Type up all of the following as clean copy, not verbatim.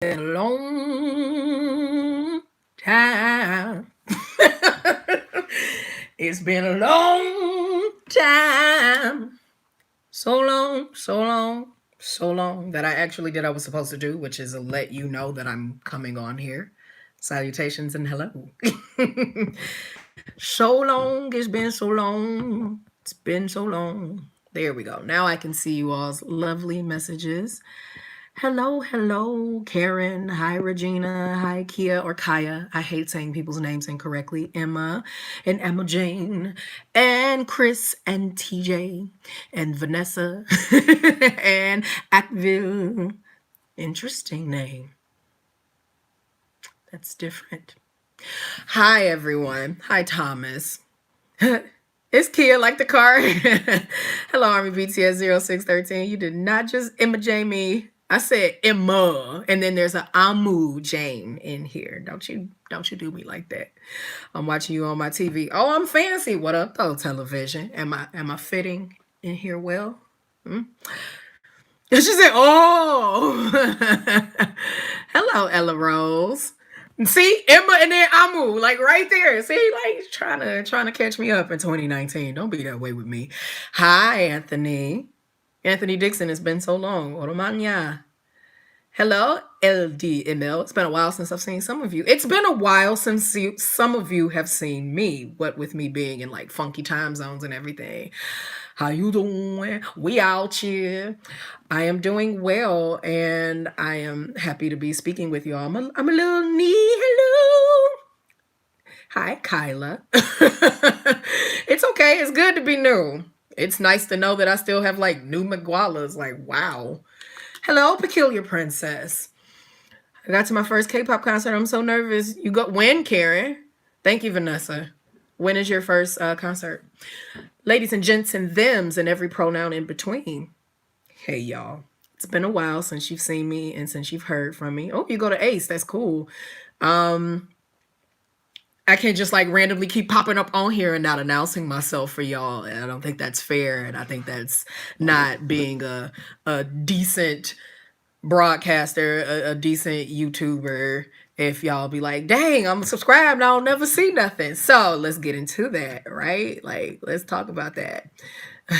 been a long time. It's been a long time. So long, so long, so long that I actually did what I was supposed to do, which is let you know that I'm coming on here. Salutations and hello. So long, it's been so long. It's been so long. There we go. Now I can see you all's lovely messages. Hello, hello, Karen. Hi, Regina. Hi, Kia or Kaya. I hate saying people's names incorrectly. Emma and Emma Jane and Chris and TJ and Vanessa and Ackville. Interesting name. That's different. Hi, everyone. Hi, Thomas. It's Kia like the car. Hello, Army BTS 0613. You did not just Emma Jamie. I said Emma, and then there's a Amu Jane in here. Don't you do me like that. I'm watching you on my TV. Oh, I'm fancy. What up though, television? Am I fitting in here well? She said, "Oh, hello, Ella Rose." See Emma and then Amu, like right there. See, like trying to catch me up in 2019. Don't be that way with me. Hi, Anthony. Anthony Dixon. It's been so long. Oromanya. Hello, LDML. It's been a while since I've seen some of you. It's been a while since some of you have seen me. What with me being in like funky time zones and everything. How you doing? We out here. I am doing well, and I am happy to be speaking with y'all. I'm a little knee. Hello. Hi, Kyla. It's okay. It's good to be new. It's nice to know that I still have like new Migualas. Like, wow. Hello, Peculiar Princess. I got to my first K-pop concert. I'm so nervous. You go when, Karen? Thank you, Vanessa. When is your first concert? Ladies and gents and thems and every pronoun in between. Hey, y'all. It's been a while since you've seen me and since you've heard from me. Oh, you go to Ace. That's cool. I can't just like randomly keep popping up on here and not announcing myself for y'all. And I don't think that's fair. And I think that's not being a decent broadcaster, a decent YouTuber. If y'all be like, dang, I'm subscribed, I'll never see nothing. So let's get into that, right? Like, let's talk about that.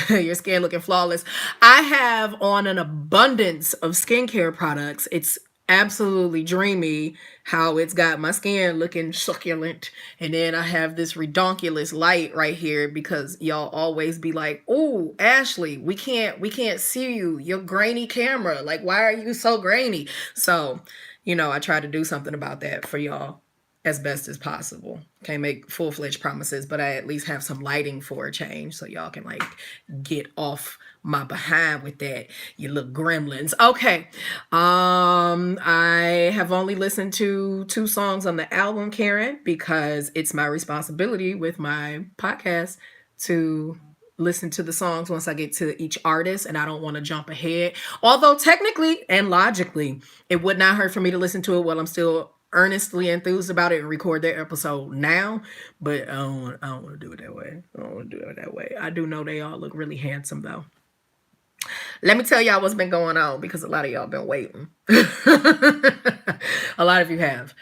Your skin looking flawless. I have on an abundance of skincare products. It's absolutely dreamy how it's got my skin looking succulent, and then I have this redonkulous light right here because y'all always be like, "Oh, Ashley, we can't see you. Your grainy camera. Like, why are you so grainy?" So, I try to do something about that for y'all as best as possible. Can't make full-fledged promises, but I at least have some lighting for a change so y'all can like get off my behind with that, you little gremlins. Okay. I have only listened to 2 songs on the album, Karen, because it's my responsibility with my podcast to listen to the songs once I get to each artist, and I don't want to jump ahead. Although technically and logically, it would not hurt for me to listen to it while I'm still earnestly enthused about it and record their episode now, but I don't want to do it that way. I don't want to do it that way. I do know they all look really handsome though. Let me tell y'all what's been going on because a lot of y'all been waiting. A lot of you have.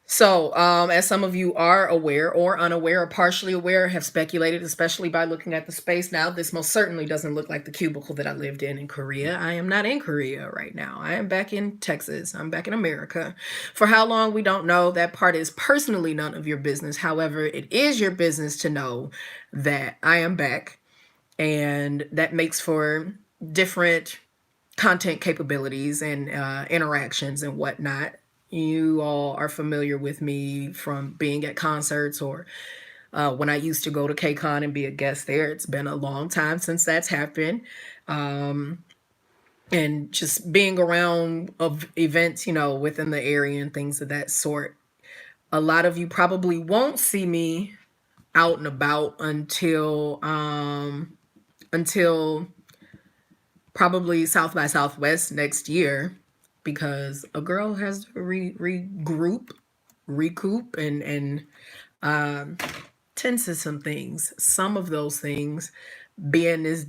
So, as some of you are aware or unaware or partially aware, have speculated, especially by looking at the space now, this most certainly doesn't look like the cubicle that I lived in Korea. I am not in Korea right now. I am back in Texas. I'm back in America. For how long, we don't know. That part is personally none of your business. However, it is your business to know that I am back, and that makes for different content capabilities and interactions and whatnot. You all are familiar with me from being at concerts or when I used to go to KCON and be a guest there. It's been a long time since that's happened. And just being around of events, within the area and things of that sort. A lot of you probably won't see me out and about until probably South by Southwest next year, because a girl has to recoup, and tend to some things. Some of those things being this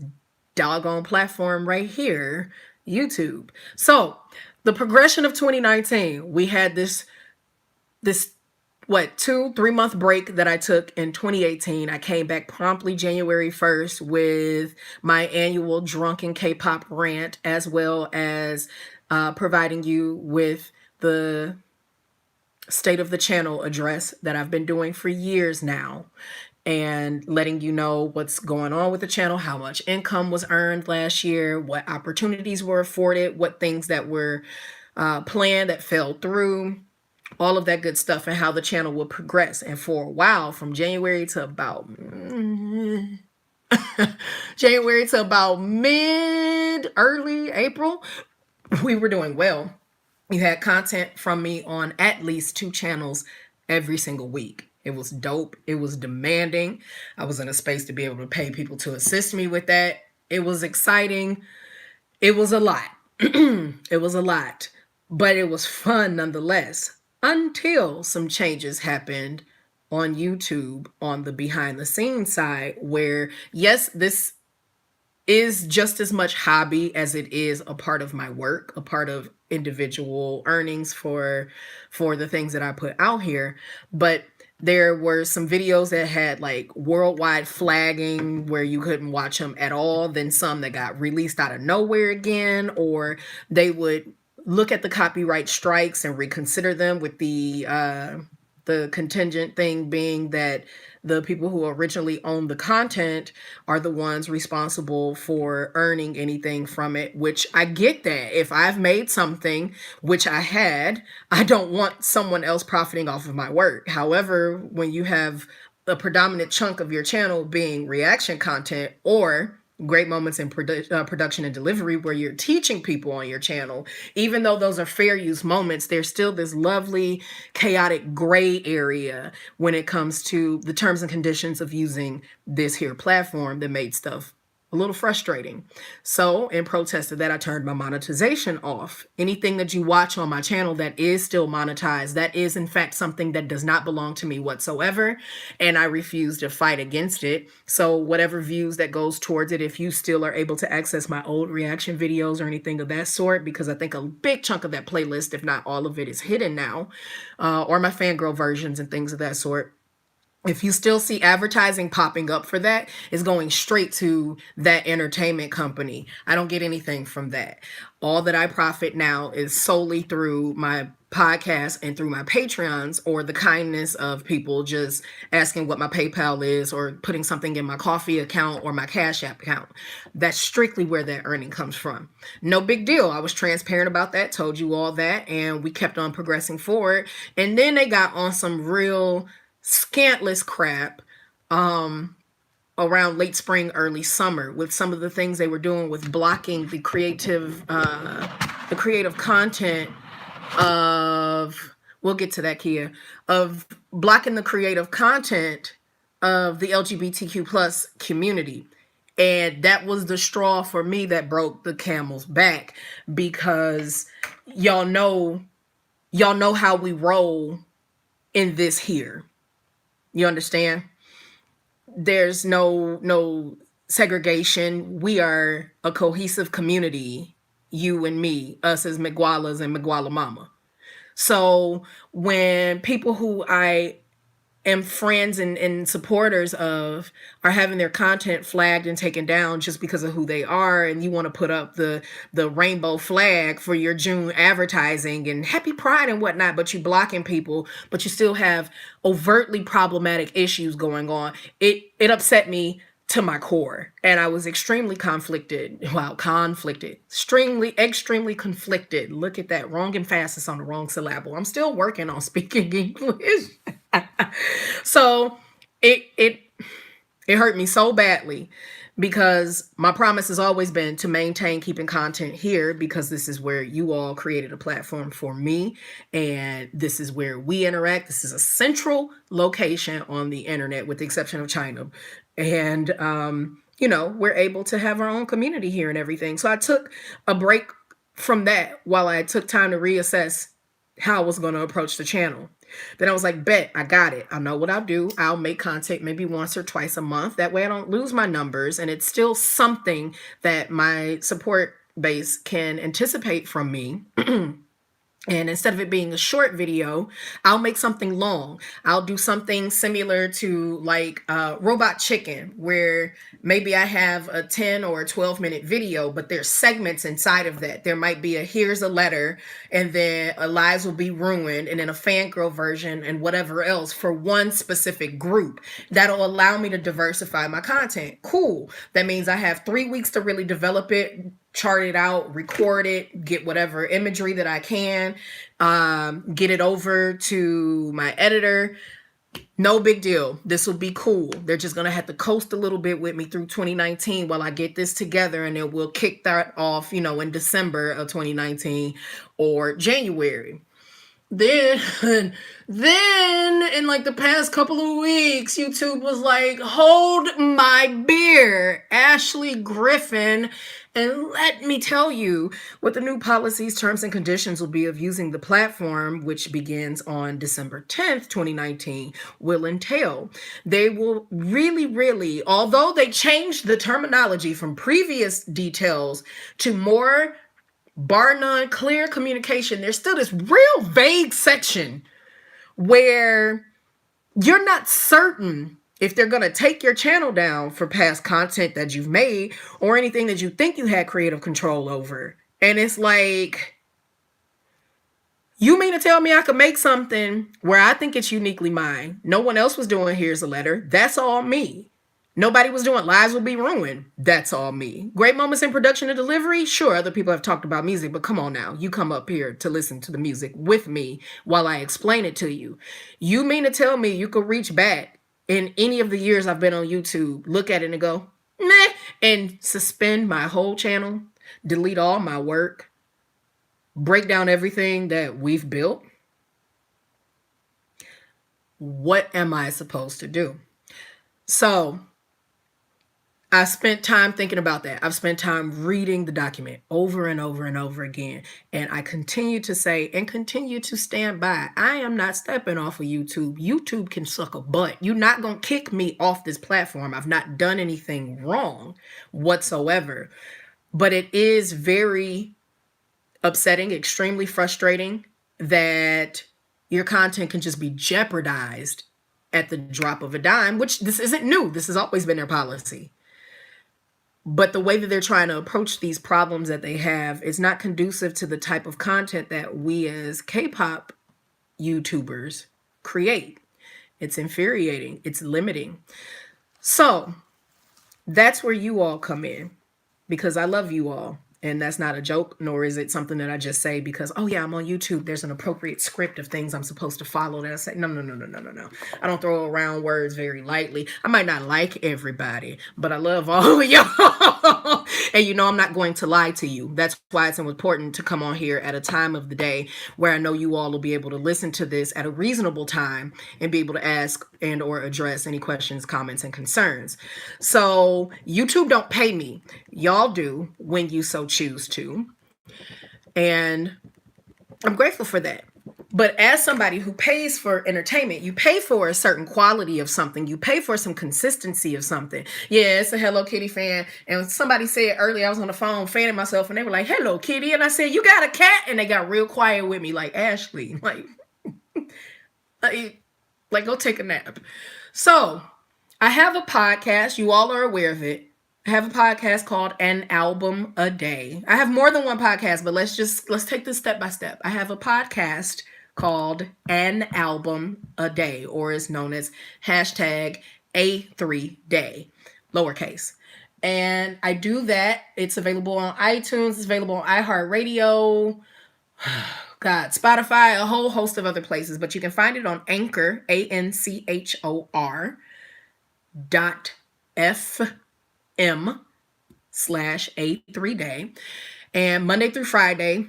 doggone platform right here, YouTube. So the progression of 2019, we had this what 2-3 month break that I took in 2018. I came back promptly January 1st with my annual drunken K-pop rant, as well as providing you with the state of the channel address that I've been doing for years now, and letting you know what's going on with the channel, how much income was earned last year, what opportunities were afforded, what things that were planned that fell through, all of that good stuff, and how the channel will progress. And for a while, from January to about January to about early April, we were doing well. You had content from me on at least 2 channels every single week. It was dope. It was demanding. I was in a space to be able to pay people to assist me with that. It was exciting. It was a lot. It was a lot, but it was fun nonetheless, until some changes happened on YouTube on the behind the scenes side, where yes, this is just as much hobby as it is a part of my work, a part of individual earnings for the things that I put out here. But there were some videos that had like worldwide flagging where you couldn't watch them at all, then some that got released out of nowhere again, or they would look at the copyright strikes and reconsider them, with the contingent thing being that the people who originally owned the content are the ones responsible for earning anything from it, which I get that. If I've made something, which I had, I don't want someone else profiting off of my work. However, when you have a predominant chunk of your channel being reaction content or great moments in production and delivery where you're teaching people on your channel, even though those are fair use moments, there's still this lovely chaotic gray area when it comes to the terms and conditions of using this here platform that made stuff a little frustrating. So in protest of that, I turned my monetization off. Anything that you watch on my channel that is still monetized, that is in fact something that does not belong to me whatsoever, and I refuse to fight against it. So whatever views that goes towards it, if you still are able to access my old reaction videos or anything of that sort, because I think a big chunk of that playlist, if not all of it, is hidden now, or my fangirl versions and things of that sort. If you still see advertising popping up for that, it's going straight to that entertainment company. I don't get anything from that. All that I profit now is solely through my podcast and through my Patreons, or the kindness of people just asking what my PayPal is or putting something in my coffee account or my Cash App account. That's strictly where that earning comes from. No big deal. I was transparent about that, told you all that, and we kept on progressing forward. And then they got on some real scantless crap around late spring, early summer, with some of the things they were doing with blocking the creative content of, we'll get to that, Kia, of blocking the creative content of the LGBTQ plus community. And that was the straw for me that broke the camel's back, because y'all know how we roll in this here. You understand? There's no segregation. We are a cohesive community, you and me, us as Migualas and Miguala Mama. So when people who I am friends and supporters of are having their content flagged and taken down just because of who they are, and you want to put up the rainbow flag for your June advertising and happy pride and whatnot, but you blocking people, but you still have overtly problematic issues going on, it upset me to my core. And I was extremely conflicted. Wow, conflicted. Extremely conflicted. Look at that. Wrong emphasis on the wrong syllable. I'm still working on speaking English. So it hurt me so badly, because my promise has always been to maintain keeping content here, because this is where you all created a platform for me, and this is where we interact. This is a central location on the internet, with the exception of China. And we're able to have our own community here and everything. So I took a break from that while I took time to reassess how I was going to approach the channel. Then I was like, bet, I got it. I know what I'll do. I'll make content maybe once or twice a month. That way I don't lose my numbers, and it's still something that my support base can anticipate from me. And instead of it being a short video, I'll make something long. I'll do something similar to like Robot Chicken, where maybe I have a 10 or a 12-minute video, but there's segments inside of that. There might be a here's a letter, and then a lives will be ruined, and then a fangirl version, and whatever else for one specific group. That'll allow me to diversify my content. Cool. That means I have 3 weeks to really develop it, chart it out, record it, get whatever imagery that I can, get it over to my editor. No big deal. This will be cool. They're just going to have to coast a little bit with me through 2019 while I get this together, and then we'll kick that off, in December of 2019 or January. Then in like the past couple of weeks, YouTube was like, hold my beer, Ashley Griffin. And let me tell you what the new policies, terms, and conditions will be of using the platform, which begins on December 10th, 2019, will entail. They will really, although they changed the terminology from previous details to more bar none clear communication, there's still this real vague section where you're not certain if they're going to take your channel down for past content that you've made or anything that you think you had creative control over. And it's like, you mean to tell me I could make something where I think it's uniquely mine? No one else was doing here's a letter. That's all me. Nobody was doing lives will be ruined. That's all me. Great moments in production and delivery. Sure, other people have talked about music, but come on now. You come up here to listen to the music with me while I explain it to you. You mean to tell me you could reach back in any of the years I've been on YouTube, look at it and go, meh, and suspend my whole channel, delete all my work, break down everything that we've built? What am I supposed to do? So I spent time thinking about that. I've spent time reading the document over and over and over again. And I continue to say and continue to stand by, I am not stepping off of YouTube. YouTube can suck a butt. You're not going to kick me off this platform. I've not done anything wrong whatsoever. But it is very upsetting, extremely frustrating that your content can just be jeopardized at the drop of a dime, which this isn't new. This has always been their policy. But the way that they're trying to approach these problems that they have is not conducive to the type of content that we as K-pop YouTubers create. It's infuriating. It's limiting. So that's where you all come in, because I love you all. And that's not a joke, nor is it something that I just say because, oh yeah, I'm on YouTube. There's an appropriate script of things I'm supposed to follow that I say, no. I don't throw around words very lightly. I might not like everybody, but I love all of y'all. And I'm not going to lie to you. That's why it's important to come on here at a time of the day where I know you all will be able to listen to this at a reasonable time and be able to ask and or address any questions, comments, and concerns. So YouTube don't pay me. Y'all do when you so choose to. And I'm grateful for that. But as somebody who pays for entertainment, you pay for a certain quality of something. You pay for some consistency of something. Yeah, it's a Hello Kitty fan. And somebody said earlier, I was on the phone fanning myself and they were like, Hello Kitty. And I said, you got a cat? And they got real quiet with me like, Ashley, like go take a nap. So I have a podcast. You all are aware of it. I have a podcast called An Album a Day. I have more than one podcast, but let's take this step by step. I have a podcast called An Album a Day, or is known as hashtag A3Day, lowercase. And I do that. It's available on iTunes. It's available on iHeartRadio, Spotify, a whole host of other places. But you can find it on Anchor, ANCHOR.FM/A3Day. And Monday through Friday,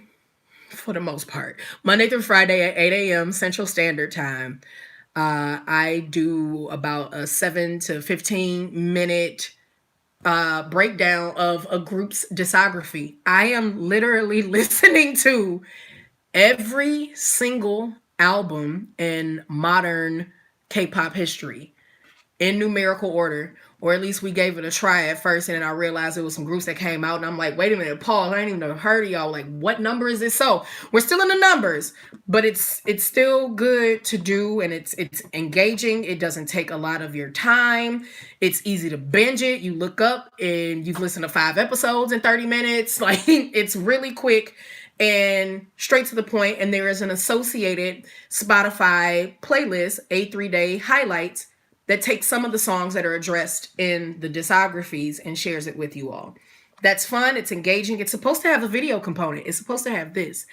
for the most part, Monday through Friday at 8 a.m. Central Standard Time, I do about a 7 to 15 minute breakdown of a group's discography. I am literally listening to every single album in modern K-pop history in numerical order, or at least we gave it a try at first, and then I realized it was some groups that came out, and I'm like, wait a minute, Paul, I ain't even heard of y'all. Like, what number is this? So we're still in the numbers, but it's still good to do, and it's engaging. It doesn't take a lot of your time. It's easy to binge it. You look up and you've listened to 5 episodes in 30 minutes. Like, it's really quick and straight to the point. And there is an associated Spotify playlist, A3Day Highlights, that takes some of the songs that are addressed in the discographies and shares it with you all. That's fun. It's engaging. It's supposed to have a video component. It's supposed to have this.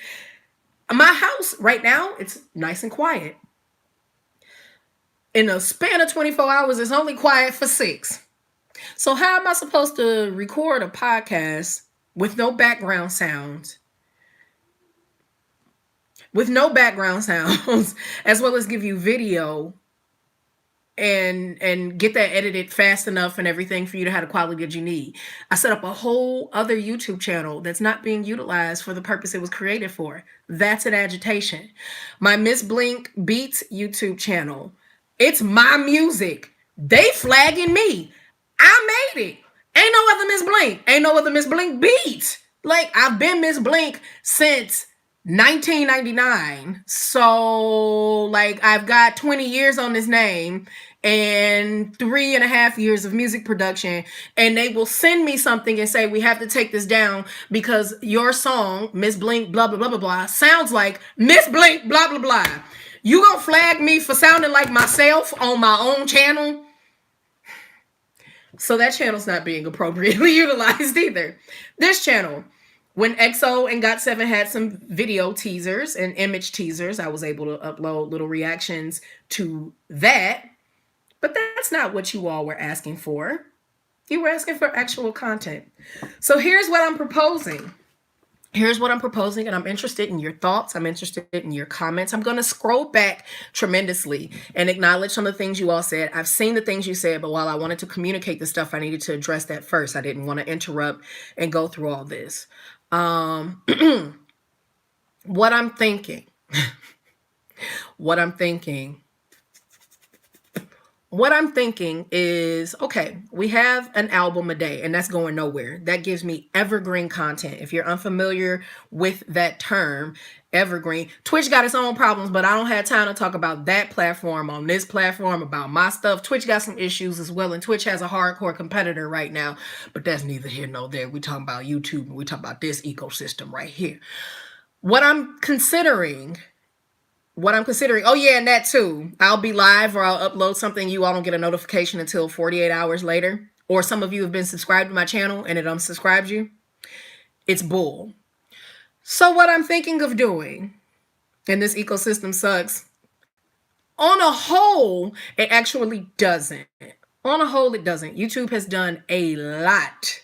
My house right now, it's nice and quiet. In a span of 24 hours, it's only quiet for 6. So how am I supposed to record a podcast with no background sounds? With no background sounds, as well as give you video and get that edited fast enough and everything for you to have the quality that you need. I set up a whole other YouTube channel that's not being utilized for the purpose it was created for. That's an agitation. My Miss Blink Beats YouTube channel. It's my music. They flagging me. I made it. Ain't no other Miss Blink. Ain't no other Miss Blink Beats. Like, I've been Miss Blink since 1999. So, like, I've got 20 years on this name and 3.5 years of music production, and they will send me something and say, we have to take this down because your song, Miss Blink, blah, blah, blah, blah, blah, sounds like Miss Blink, blah, blah, blah. You gonna flag me for sounding like myself on my own channel? So that channel's not being appropriately utilized either. This channel, when EXO and GOT7 had some video teasers and image teasers, I was able to upload little reactions to that. But that's not what you all were asking for. You were asking for actual content. So here's what I'm proposing. And I'm interested in your thoughts. I'm interested in your comments. I'm going to scroll back tremendously and acknowledge some of the things you all said. I've seen the things you said, but while I wanted to communicate the stuff, I needed to address that first. I didn't want to interrupt and go through all this. What I'm thinking is, okay, we have an album a day, and that's going nowhere. That gives me evergreen content. If you're unfamiliar with that term, evergreen. Twitch got its own problems, but I don't have time to talk about that platform on this platform, about my stuff. Twitch got some issues as well, and Twitch has a hardcore competitor right now, but that's neither here nor there. We talking about YouTube, and we talking about this ecosystem right here. What I'm considering, oh yeah, and that too. I'll be live or I'll upload something. You all don't get a notification until 48 hours later. Or some of you have been subscribed to my channel and it unsubscribes you. It's bull. So what I'm thinking of doing, and this ecosystem sucks, on a whole, it actually doesn't. On a whole, it doesn't. YouTube has done a lot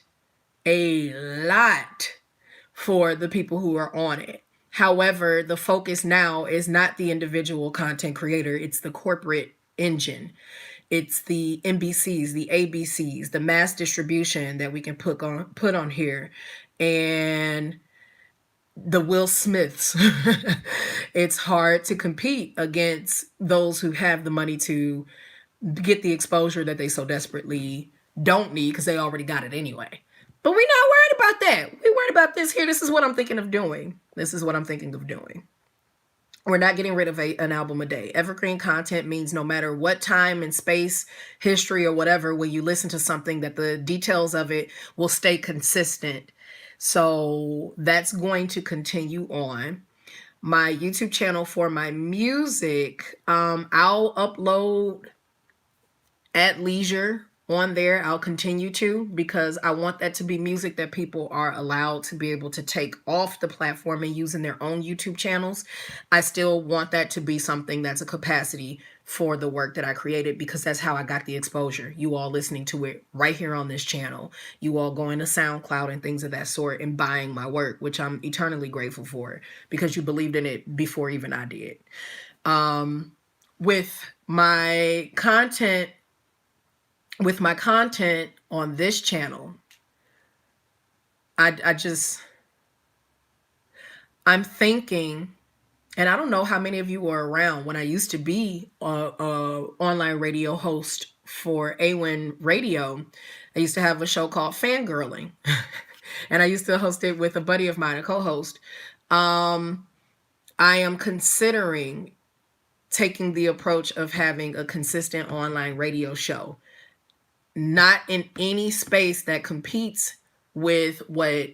for the people who are on it. However, the focus now is not the individual content creator. It's the corporate engine. It's the NBCs, the ABCs, the mass distribution that we can put on here, and the Will Smiths. It's hard to compete against those who have the money to get the exposure that they so desperately don't need because they already got it anyway. But we're not worried about that. We're worried about this here. This is what I'm thinking of doing. We're not getting rid of an album a day. Evergreen content means no matter what time and space, history, or whatever, when you listen to something, that the details of it will stay consistent. So that's going to continue on. My YouTube channel for my music, I'll upload at leisure on there. I'll continue to, because I want that to be music that people are allowed to be able to take off the platform and use in their own YouTube channels. I still want that to be something that's a capacity for the work that I created, because that's how I got the exposure. You all listening to it right here on this channel. You all going to SoundCloud and things of that sort and buying my work, which I'm eternally grateful for, because you believed in it before even I did. With my content on this channel, I'm thinking, and I don't know how many of you were around when I used to be a online radio host for A1 Radio, I used to have a show called Fangirling. And I used to host it with a buddy of mine, a co-host. I am considering taking the approach of having a consistent online radio show, not in any space that competes with what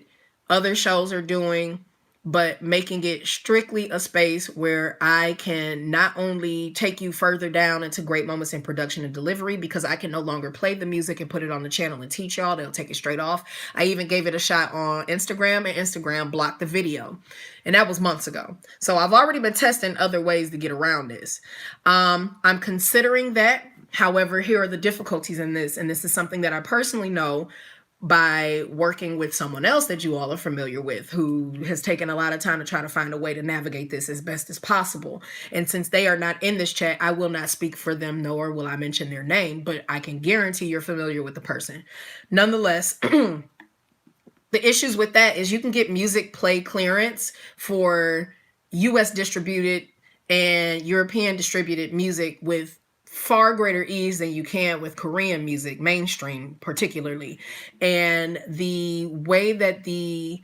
other shows are doing, but making it strictly a space where I can not only take you further down into great moments in production and delivery, because I can no longer play the music and put it on the channel and teach y'all. They'll take it straight off. I even gave it a shot on Instagram, and Instagram blocked the video. And that was months ago. So I've already been testing other ways to get around this. I'm considering that. However, here are the difficulties in this. And this is something that I personally know by working with someone else that you all are familiar with, who has taken a lot of time to try to find a way to navigate this as best as possible. And since they are not in this chat, I will not speak for them, nor will I mention their name, but I can guarantee you're familiar with the person. Nonetheless, the issues with that is you can get music play clearance for US distributed and European distributed music with far greater ease than you can with Korean music, mainstream particularly. And the way that the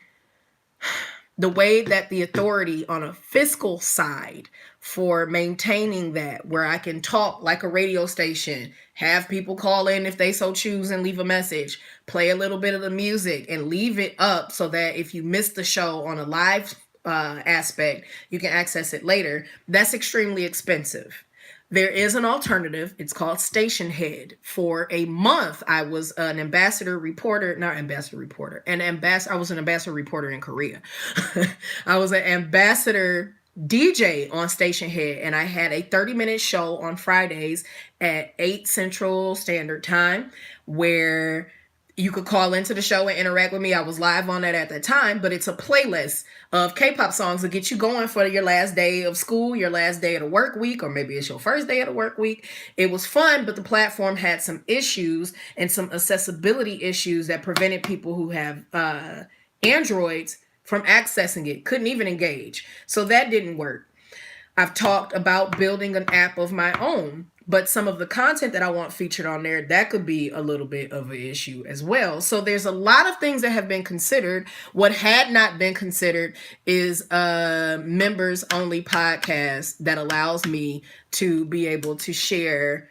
authority on a fiscal side for maintaining that, where I can talk like a radio station, have people call in if they so choose and leave a message, play a little bit of the music and leave it up so that if you miss the show on a live aspect, you can access it later. That's extremely expensive. There is an alternative. It's called Station Head. For a month, I was an ambassador reporter in Korea. I was an ambassador DJ on Station Head, and I had a 30-minute show on Fridays at 8 Central Standard Time where you could call into the show and interact with me. I was live on that at that time, but it's a playlist of K-pop songs to get you going for your last day of school, your last day of the work week, or maybe it's your first day of the work week. It was fun, but the platform had some issues and some accessibility issues that prevented people who have Androids from accessing it, couldn't even engage. So that didn't work. I've talked about building an app of my own, but some of the content that I want featured on there, that could be a little bit of an issue as well. So there's a lot of things that have been considered. What had not been considered is a members only podcast that allows me to be able to share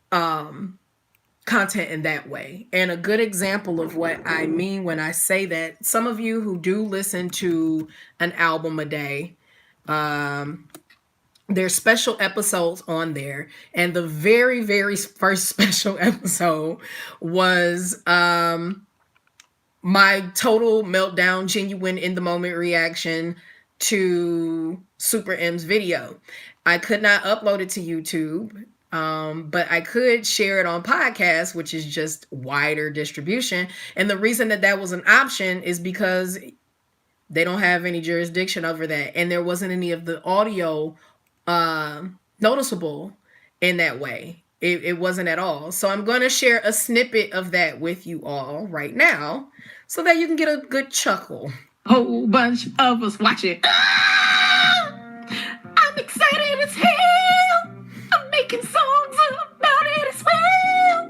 content in that way. And a good example of what I mean when I say that, some of you who do listen to an album a day, there's special episodes on there. And the very, very first special episode was my total meltdown, genuine in the moment reaction to Super M's video. I could not upload it to YouTube, but I could share it on podcast, which is just wider distribution. And the reason that that was an option is because they don't have any jurisdiction over that. And there wasn't any of the audio noticeable in that way. It wasn't at all. So I'm going to share a snippet of that with you all right now so that you can get a good chuckle. Whole bunch of us watch it. I'm excited as hell. I'm making songs about it as well.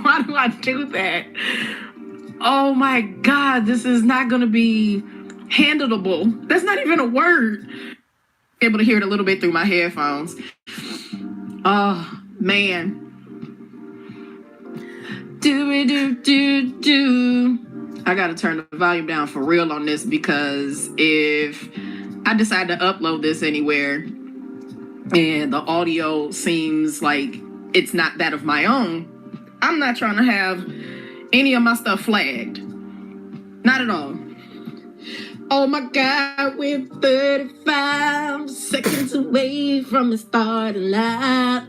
Why do I do that? Oh my God, this is not going to be handleable. That's not even a word. Able to hear it a little bit through my headphones. Oh man. I gotta turn the volume down for real on this, because if I decide to upload this anywhere and the audio seems like it's not that of my own, I'm not trying to have any of my stuff flagged. Not at all. Oh my God, we're 35 seconds away from the starting line.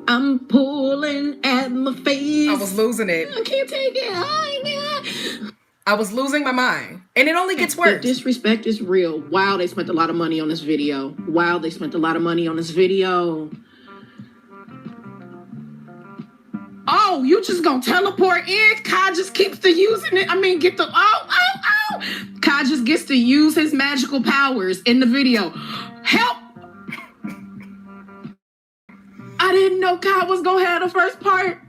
I'm pulling at my face. I was losing it. I can't take it. I was losing my mind. And it only gets worse. The disrespect is real. Wow, they spent a lot of money on this video. Oh, you just gonna teleport in? Kai just keeps to using it. Kai just gets to use his magical powers in the video. Help! I didn't know God was gonna have the first part.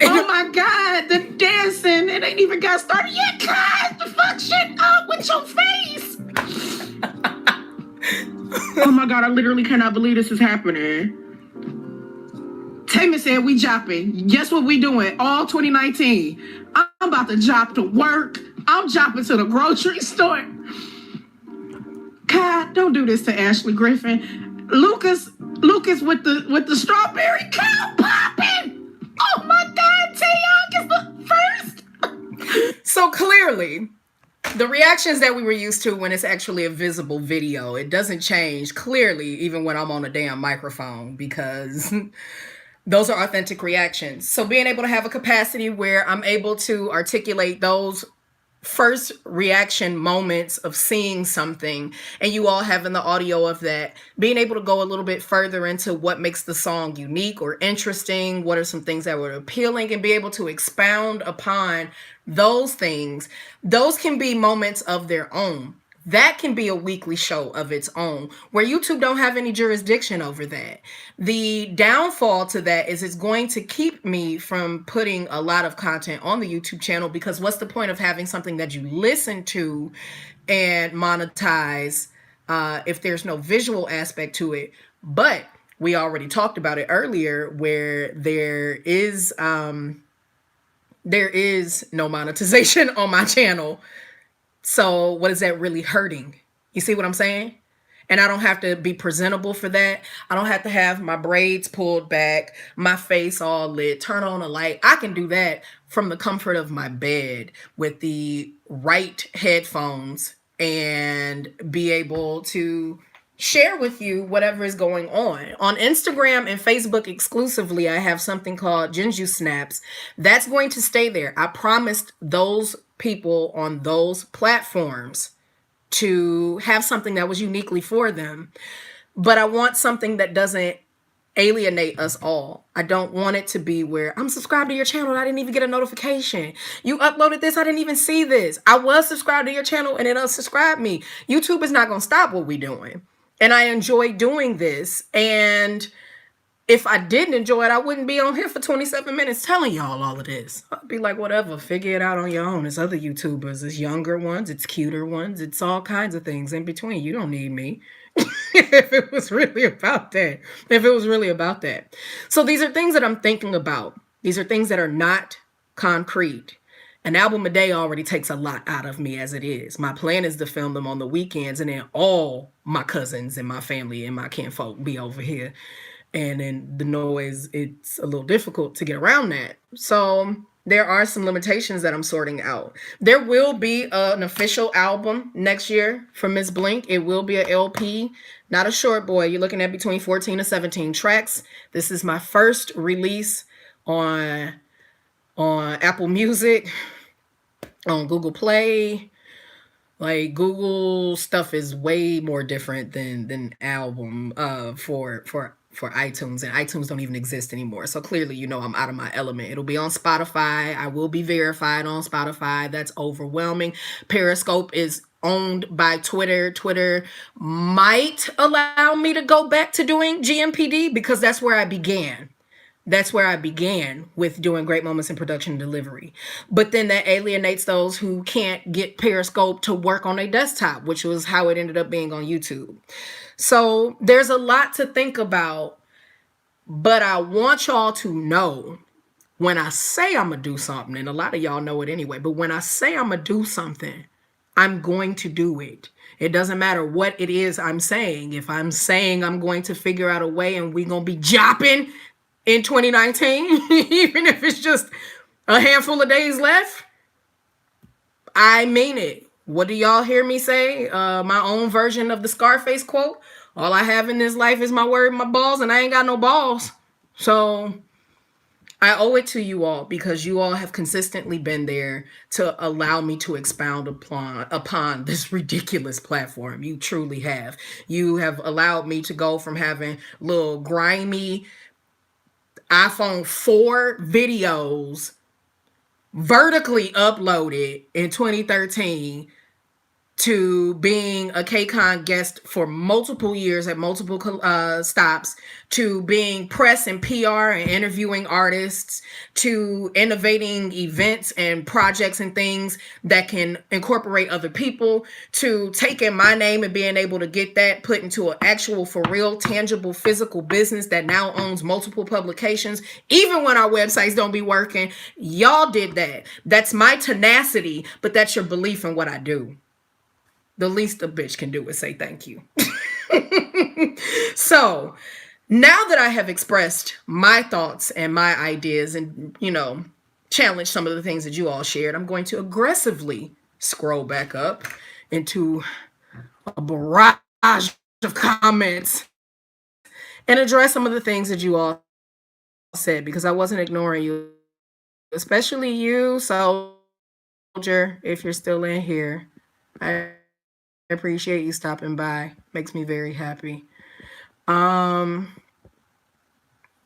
Oh my God, the dancing, it ain't even got started yet. God, the fuck shit up with your face. Oh my God, I literally cannot believe this is happening. Taman said we jopping. Guess what we doing? All 2019. I'm about to jop to work. I'm jopping to the grocery store. God, don't do this to Ashley Griffin. Lucas with the strawberry cow popping. Oh my God, Taeyong is the first. So clearly, the reactions that we were used to when it's actually a visible video, it doesn't change clearly even when I'm on a damn microphone, because those are authentic reactions. So being able to have a capacity where I'm able to articulate those first reaction moments of seeing something, and you all having the audio of that, being able to go a little bit further into what makes the song unique or interesting, what are some things that were appealing, and be able to expound upon those things. Those can be moments of their own. That can be a weekly show of its own, where YouTube don't have any jurisdiction over that. The downfall to that is it's going to keep me from putting a lot of content on the YouTube channel, because what's the point of having something that you listen to and monetize if there's no visual aspect to it? But we already talked about it earlier, where there is no monetization on my channel. So what is that really hurting? You see what I'm saying? And I don't have to be presentable for that. I don't have to have my braids pulled back, my face all lit, turn on a light. I can do that from the comfort of my bed with the right headphones and be able to share with you whatever is going on. On Instagram and Facebook exclusively, I have something called Jinju Snaps. That's going to stay there. I promised those people on those platforms to have something that was uniquely for them. But I want something that doesn't alienate us all. I don't want it to be where I'm subscribed to your channel and I didn't even get a notification. You uploaded this, I didn't even see this. I was subscribed to your channel and it unsubscribed me. YouTube is not going to stop what we're doing. And I enjoy doing this. And if I didn't enjoy it, I wouldn't be on here for 27 minutes telling y'all all of this. I'd be like, whatever, figure it out on your own. It's other YouTubers, it's younger ones, it's cuter ones, it's all kinds of things in between. You don't need me. If it was really about that. So these are things that I'm thinking about. These are things that are not concrete. An album a day already takes a lot out of me as it is. My plan is to film them on the weekends, and then all my cousins and my family and my kinfolk be over here. And in the noise, it's a little difficult to get around that. So there are some limitations that I'm sorting out. There will be an official album next year for Miss Blink. It will be a LP, not a short boy. You're looking at between 14 and 17 tracks. This is my first release on Apple Music, on Google Play. Like, Google stuff is way more different than album for iTunes, and iTunes don't even exist anymore. So clearly, I'm out of my element. It'll be on Spotify. I will be verified on Spotify. That's overwhelming. Periscope is owned by Twitter. Twitter might allow me to go back to doing GMPD, because that's where I began. That's where I began with doing great moments in production and delivery. But then that alienates those who can't get Periscope to work on their desktop, which was how it ended up being on YouTube. So there's a lot to think about, but I want y'all to know, when I say I'm going to do something, and a lot of y'all know it anyway, but when I say I'm going to do something, I'm going to do it. It doesn't matter what it is I'm saying. If I'm saying I'm going to figure out a way and we're going to be jopping in 2019, even if it's just a handful of days left, I mean it. What do y'all hear me say? My own version of the Scarface quote. All I have in this life is my word and my balls, and I ain't got no balls. So I owe it to you all, because you all have consistently been there to allow me to expound upon this ridiculous platform. You truly have. You have allowed me to go from having little grimy iPhone 4 videos vertically uploaded in 2013 to being a KCON guest for multiple years at multiple stops, to being press and PR and interviewing artists, to innovating events and projects and things that can incorporate other people, to taking my name and being able to get that put into an actual, for real, tangible, physical business that now owns multiple publications, even when our websites don't be working. Y'all did that. That's my tenacity, but that's your belief in what I do. The least a bitch can do is say thank you. So now that I have expressed my thoughts and my ideas and, challenged some of the things that you all shared, I'm going to aggressively scroll back up into a barrage of comments and address some of the things that you all said, because I wasn't ignoring you, especially you, soldier, if you're still in here. I appreciate you stopping by. Makes me very happy.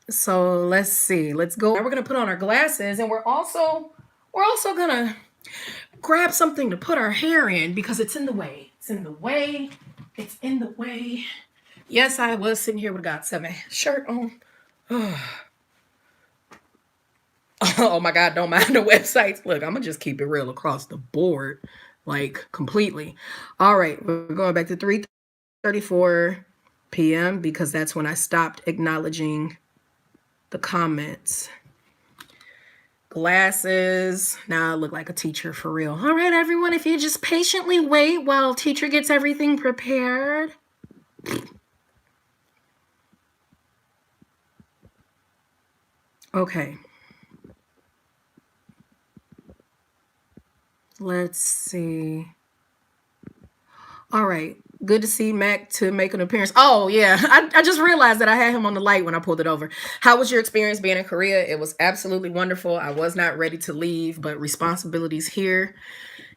So let's see. Let's go. We're gonna put on our glasses, and we're also gonna grab something to put our hair in because it's in the way. It's in the way. It's in the way. Yes, I was sitting here with a God7 shirt on. Oh my God, don't mind the websites. Look, I'm gonna just keep it real across the board, like completely. All right, we're going back to 3:34 p.m. because that's when I stopped acknowledging the comments. Glasses. Now I look like a teacher for real. All right, everyone, if you just patiently wait while teacher gets everything prepared. Okay. Let's see. All right. Good to see Mac to make an appearance. Oh, yeah. I just realized that I had him on the light when I pulled it over. How was your experience being in Korea? It was absolutely wonderful. I was not ready to leave, but responsibilities here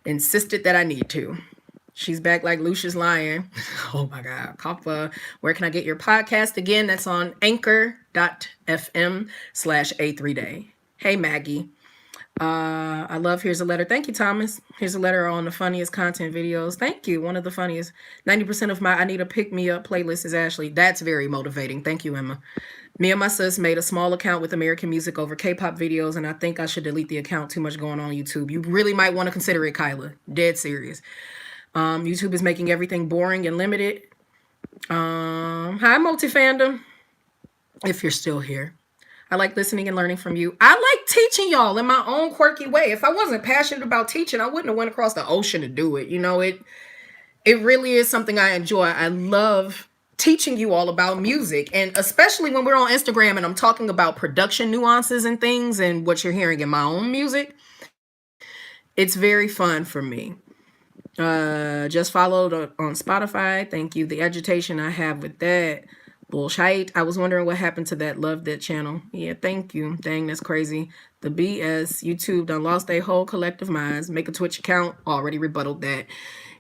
insisted that I need to. She's back like Lucius Lion. Oh, my God. Kappa. Where can I get your podcast? Again, that's on anchor.fm/A3Day. Hey, Maggie. I love Here's a Letter. Thank you, Thomas. Here's a Letter on the funniest content videos. Thank you. One of the funniest. 90% of my I Need a Pick Me Up playlist is Ashley. That's very motivating. Thank you, Emma. Me and my sis made a small account with American music over K-pop videos, and I think I should delete the account. Too much going on YouTube. You really might want to consider it, Kyla. Dead serious. YouTube is making everything boring and limited. Hi, Multifandom. If you're still here. I like listening and learning from you. I like teaching y'all in my own quirky way. If I wasn't passionate about teaching, I wouldn't have went across the ocean to do it. It really is something I enjoy. I love teaching you all about music, and especially when we're on Instagram and I'm talking about production nuances and things and what you're hearing in my own music. It's very fun for me. Just followed on Spotify. Thank you. The agitation I have with that. Bullshit. I was wondering what happened to that Love That channel. Yeah, thank you. Dang, that's crazy. The BS. YouTube done lost their whole collective minds. Make a Twitch account. Already rebutted that.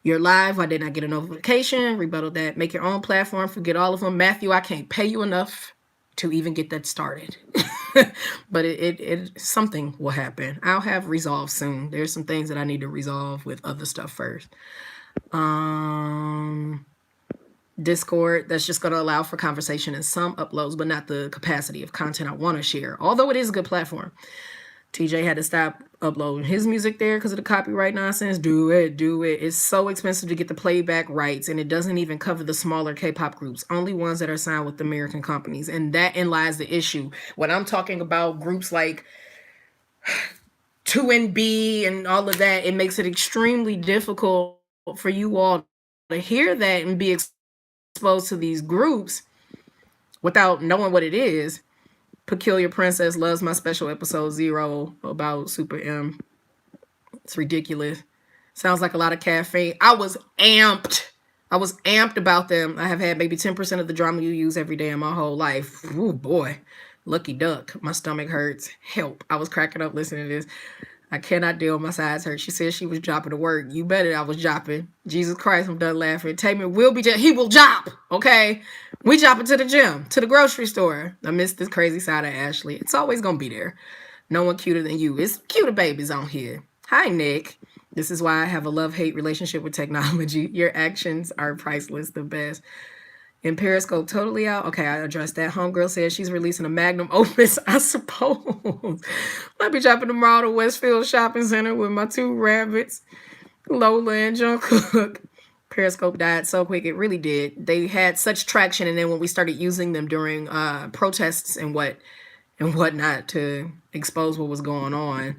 You're live. I did not get a notification. Rebutted that. Make your own platform. Forget all of them. Matthew, I can't pay you enough to even get that started. But it something will happen. I'll have resolve soon. There's some things that I need to resolve with other stuff first. Discord, that's just going to allow for conversation and some uploads, but not the capacity of content I want to share, although it is a good platform. TJ had to stop uploading his music there because of the copyright nonsense. Do it. It's so expensive to get the playback rights, and it doesn't even cover the smaller K-pop groups, only ones that are signed with American companies, and that lies the issue. When I'm talking about groups like 2NB and all of that, it makes it extremely difficult for you all to hear that and be exposed to these groups without knowing what it is. Peculiar Princess loves my special episode 0 about Super M. It's ridiculous. Sounds like a lot of caffeine. I was amped about them. I have had maybe 10% of the drama you use every day in my whole life. Ooh, boy. Lucky duck. My stomach hurts. Help. I was cracking up listening to this. I cannot deal with my sides hurt. She said she was dropping to work. You bet it I was dropping. Jesus Christ, I'm done laughing. Taman will be, he will drop, okay? We dropping to the gym, to the grocery store. I miss this crazy side of Ashley. It's always going to be there. No one cuter than you. It's cuter babies on here. Hi, Nick. This is why I have a love-hate relationship with technology. Your actions are priceless, the best. And Periscope totally out. Okay, I addressed that. Homegirl says she's releasing a magnum opus, I suppose. I'll be dropping tomorrow to Westfield Shopping Center with my two rabbits, Lola and Jungkook. Periscope died so quick. It really did. They had such traction, and then when we started using them during protests and whatnot to expose what was going on,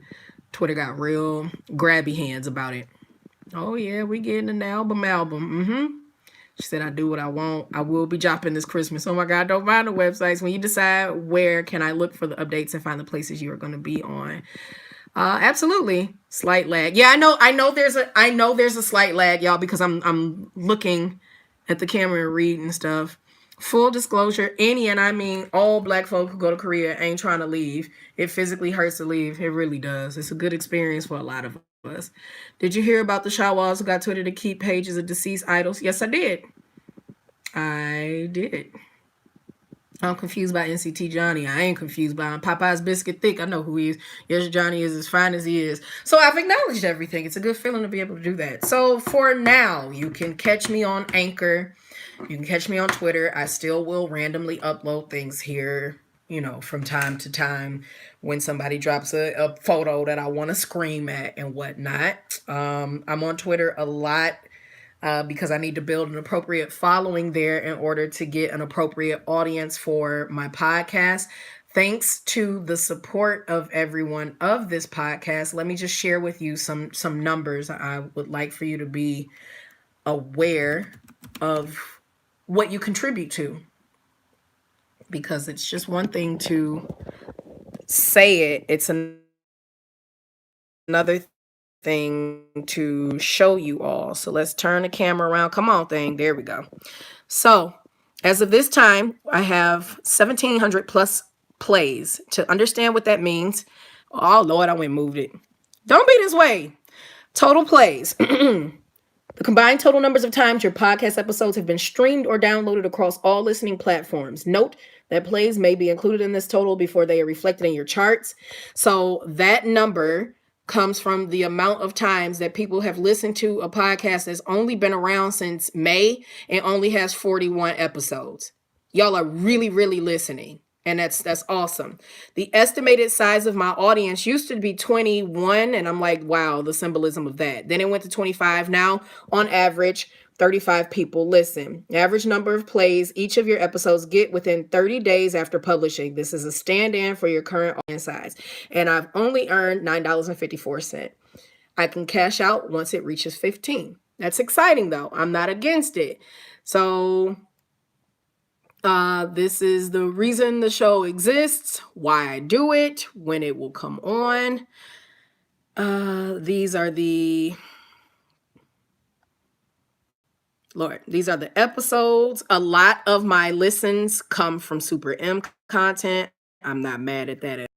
Twitter got real grabby hands about it. Oh yeah, we getting an album. She said, I do what I want. I will be dropping this Christmas. Oh my God, don't mind the websites. When you decide where can I look for the updates and find the places you are going to be on. Absolutely. Slight lag. Yeah, I know there's a slight lag, y'all, because I'm looking at the camera and reading stuff. Full disclosure, any, and I mean all Black folk who go to Korea ain't trying to leave. It physically hurts to leave. It really does. It's a good experience for a lot of us. Did you hear about the Shawwalls who got Twitter to keep pages of deceased idols? Yes, I did. I'm confused by NCT Johnny. I ain't confused by him. Popeye's Biscuit Thick. I know who he is. Yes, Johnny is as fine as he is. So I've acknowledged everything. It's a good feeling to be able to do that. So for now, you can catch me on Anchor. You can catch me on Twitter. I still will randomly upload things here, from time to time when somebody drops a photo that I want to scream at and whatnot. I'm on Twitter a lot because I need to build an appropriate following there in order to get an appropriate audience for my podcast. Thanks to the support of everyone of this podcast, let me just share with you some numbers. I would like for you to be aware of what you contribute to, because it's just one thing to say it. It's another thing to show you all. So let's turn the camera around. Come on, thing. There we go. So as of this time, I have 1,700 plus plays. To understand what that means, oh Lord, I went and moved it. Don't be this way. Total plays. The combined total numbers of times your podcast episodes have been streamed or downloaded across all listening platforms. Note that plays may be included in this total before they are reflected in your charts. So that number comes from the amount of times that people have listened to a podcast that's only been around since May and only has 41 episodes. Y'all are really, really listening. And that's awesome. The estimated size of my audience used to be 21. And I'm like, wow, the symbolism of that. Then it went to 25. Now, on average, 35 people listen. Average number of plays each of your episodes get within 30 days after publishing. This is a stand-in for your current audience size. And I've only earned $9.54. I can cash out once it reaches 15. That's exciting, though. I'm not against it. So this is the reason the show exists, why I do it, when it will come on. These are the episodes. A lot of my listens come from Super M content. I'm not mad at that at all.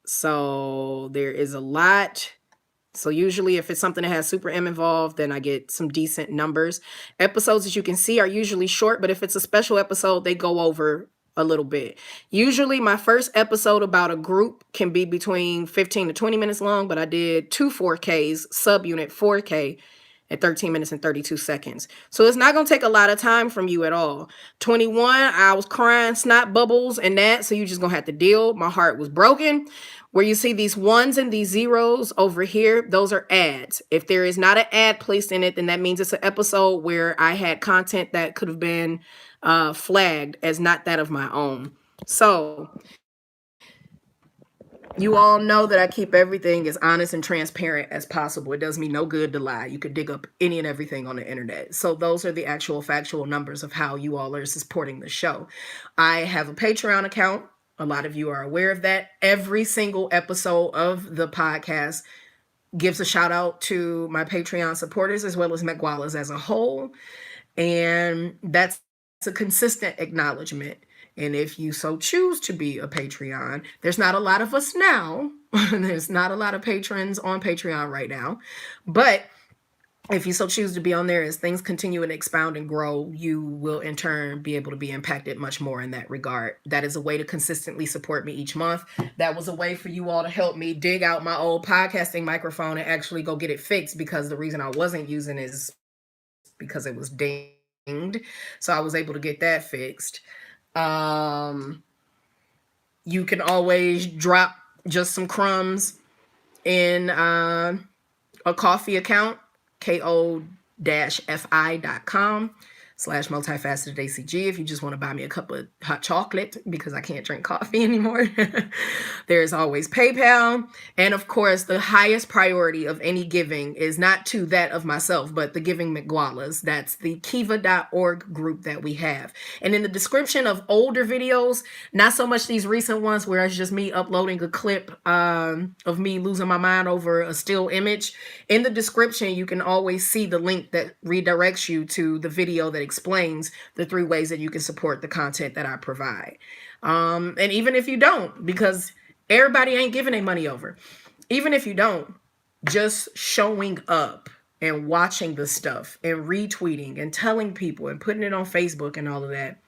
So there is a lot. So usually if it's something that has Super M involved, then I get some decent numbers. Episodes, as you can see, are usually short, but if it's a special episode, they go over a little bit. Usually my first episode about a group can be between 15 to 20 minutes long, but I did 2 4Ks, subunit 4K at 13 minutes and 32 seconds. So it's not going to take a lot of time from you at all. 21, I was crying snot bubbles and that, so you just going to have to deal. My heart was broken. Where you see these ones and these zeros over here, those are ads. If there is not an ad placed in it, then that means it's an episode where I had content that could have been flagged as not that of my own. So you all know that I keep everything as honest and transparent as possible. It does me no good to lie. You could dig up any and everything on the internet. So those are the actual factual numbers of how you all are supporting the show. I have a Patreon account. A lot of you are aware of that. Every single episode of the podcast gives a shout out to my Patreon supporters as well as Megwalas as a whole. And that's a consistent acknowledgement. And if you so choose to be a Patreon, there's not a lot of us now. There's not a lot of patrons on Patreon right now. But if you so choose to be on there, as things continue and expound and grow, you will in turn be able to be impacted much more in that regard. That is a way to consistently support me each month. That was a way for you all to help me dig out my old podcasting microphone and actually go get it fixed, because the reason I wasn't using it is because it was dinged. So I was able to get that fixed. Um, you can always drop just some crumbs in a coffee account, ko-fi.com/multifacetedacg, if you just want to buy me a cup of hot chocolate because I can't drink coffee anymore. There's always PayPal. And of course, the highest priority of any giving is not to that of myself, but the Giving McGualas. That's the kiva.org group that we have. And in the description of older videos, not so much these recent ones where it's just me uploading a clip of me losing my mind over a still image, in the description, you can always see the link that redirects you to the video that explains the 3 ways that you can support the content that I provide. And even if you don't, because everybody ain't giving their money over, even if you don't, just showing up and watching the stuff and retweeting and telling people and putting it on Facebook and all of that,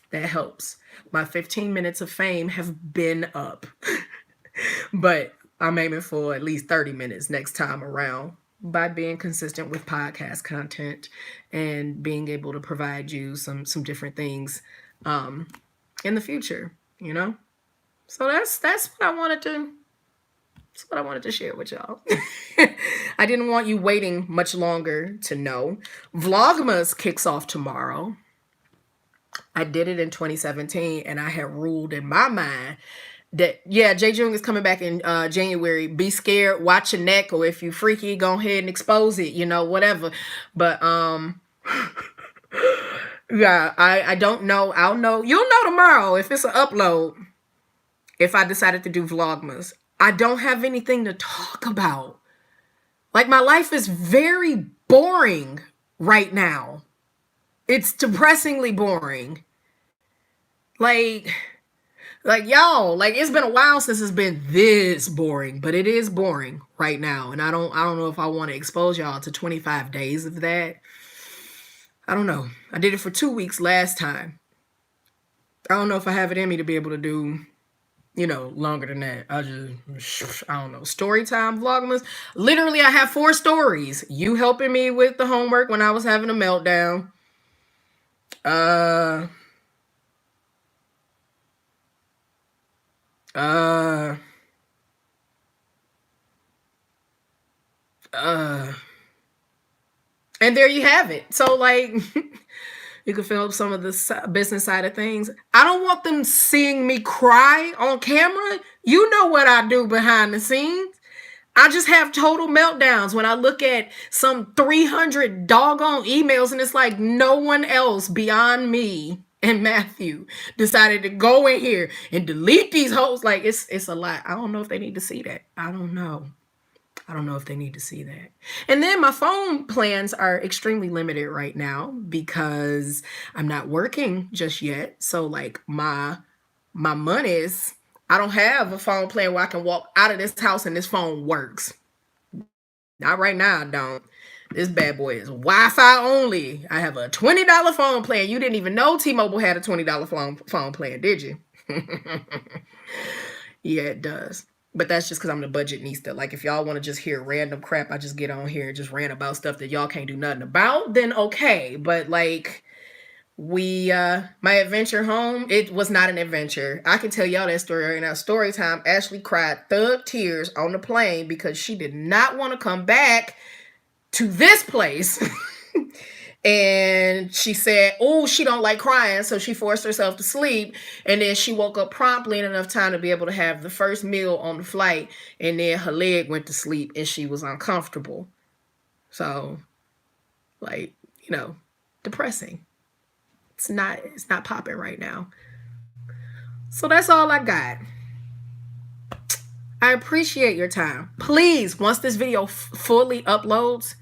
that helps. My 15 minutes of fame have been up, but I'm aiming for at least 30 minutes next time around by being consistent with podcast content and being able to provide you some different things in the future, you know? So that's what I wanted to share with y'all. I didn't want you waiting much longer to know. Vlogmas kicks off tomorrow. I did it in 2017 and I had ruled in my mind that, yeah, Jay Jung is coming back in January. Be scared, watch your neck, or if you freaky, go ahead and expose it, you know, whatever. But yeah, I don't know. I'll know. You'll know tomorrow if it's an upload. If I decided to do Vlogmas, I don't have anything to talk about. Like, my life is very boring right now. It's depressingly boring. Like y'all, like, it's been a while since it's been this boring, but it is boring right now. And I don't know if I want to expose y'all to 25 days of that. I don't know. I did it for 2 weeks last time. I don't know if I have it in me to be able to do, you know, longer than that. I don't know. Story time Vlogmas. Literally, I have 4 stories. You helping me with the homework when I was having a meltdown. And there you have it. So, like, you can film some of the business side of things. I don't want them seeing me cry on camera. You know what I do behind the scenes. I just have total meltdowns when I look at some 300 doggone emails and it's like no one else beyond me and Matthew decided to go in here and delete these hoes. Like, it's a lot. I don't know if they need to see that. I don't know if they need to see that. And then my phone plans are extremely limited right now because I'm not working just yet. So, like, my monies, I don't have a phone plan where I can walk out of this house and this phone works. Not right now, I don't. This bad boy is Wi-Fi only. I have a $20 phone plan. You didn't even know T-Mobile had a $20 phone plan, did you? Yeah, it does. But that's just because I'm the budget nista. Like, if y'all want to just hear random crap, I just get on here and just rant about stuff that y'all can't do nothing about, then okay. But, like, my adventure home, it was not an adventure. I can tell y'all that story right now. Story time. Ashley cried thug tears on the plane because she did not want to come back to this place. And she said, oh, she don't like crying, so she forced herself to sleep. And then she woke up promptly in enough time to be able to have the first meal on the flight. And then her leg went to sleep and she was uncomfortable. So, like, you know, depressing. It's not popping right now. So that's all I got. I appreciate your time. Please, once this video fully uploads,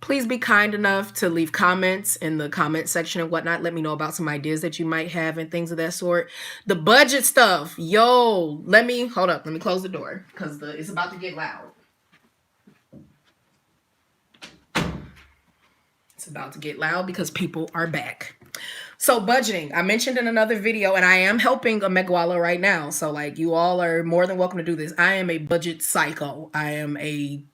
please be kind enough to leave comments in the comment section and whatnot. Let me know about some ideas that you might have and things of that sort. The budget stuff. Yo, hold up. Let me close the door because it's about to get loud. It's about to get loud because people are back. So budgeting, I mentioned in another video, and I am helping a Megwala right now. So like you all are more than welcome to do this. I am a budget psycho. I am a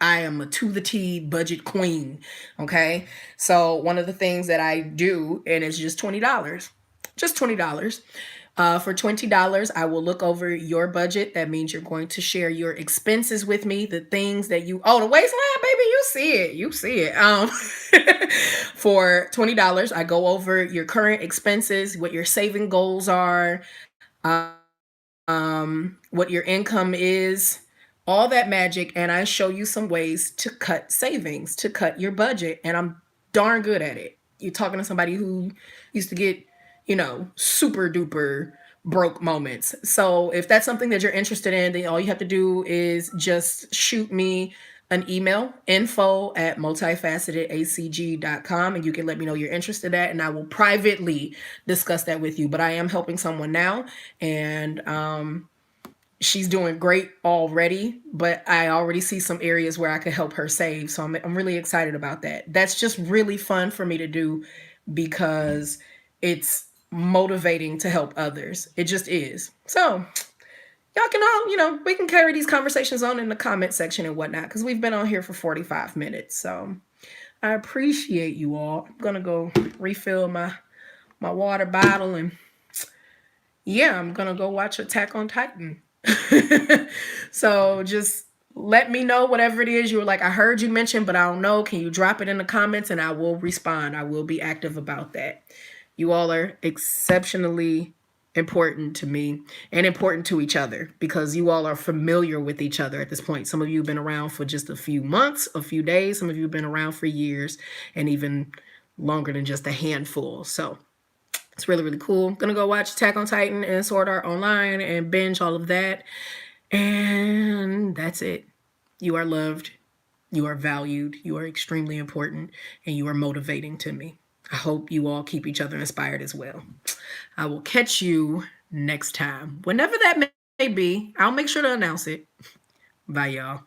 to the T budget queen. Okay. So one of the things that I do, and it's just $20. Just $20. For $20, I will look over your budget. That means you're going to share your expenses with me, the things that the waistline, baby, you see it. You see it. For $20, I go over your current expenses, what your saving goals are, what your income is, all that magic, and I show you some ways to cut savings, to cut your budget, and I'm darn good at it. You're talking to somebody who used to get, super duper broke moments. So if that's something that you're interested in, then all you have to do is just shoot me an email, info@multifacetedacg.com, and you can let me know you're interested in that, and I will privately discuss that with you. But I am helping someone now, and she's doing great already, but I already see some areas where I could help her save. So I'm really excited about that. That's just really fun for me to do because it's motivating to help others. It just is. So y'all can all, we can carry these conversations on in the comment section and whatnot, because we've been on here for 45 minutes. So I appreciate you all. I'm going to go refill my water bottle, and yeah, I'm going to go watch Attack on Titan. So just let me know whatever it is you were like, I heard you mention, but I don't know. Can you drop it in the comments and I will respond. I will be active about that. You all are exceptionally important to me and important to each other because you all are familiar with each other at this point. Some of you have been around for just a few months, a few days. Some of you have been around for years and even longer than just a handful. So it's really, really cool. I'm going to go watch Attack on Titan and Sword Art Online and binge all of that. And that's it. You are loved. You are valued. You are extremely important. And you are motivating to me. I hope you all keep each other inspired as well. I will catch you next time. Whenever that may be, I'll make sure to announce it. Bye, y'all.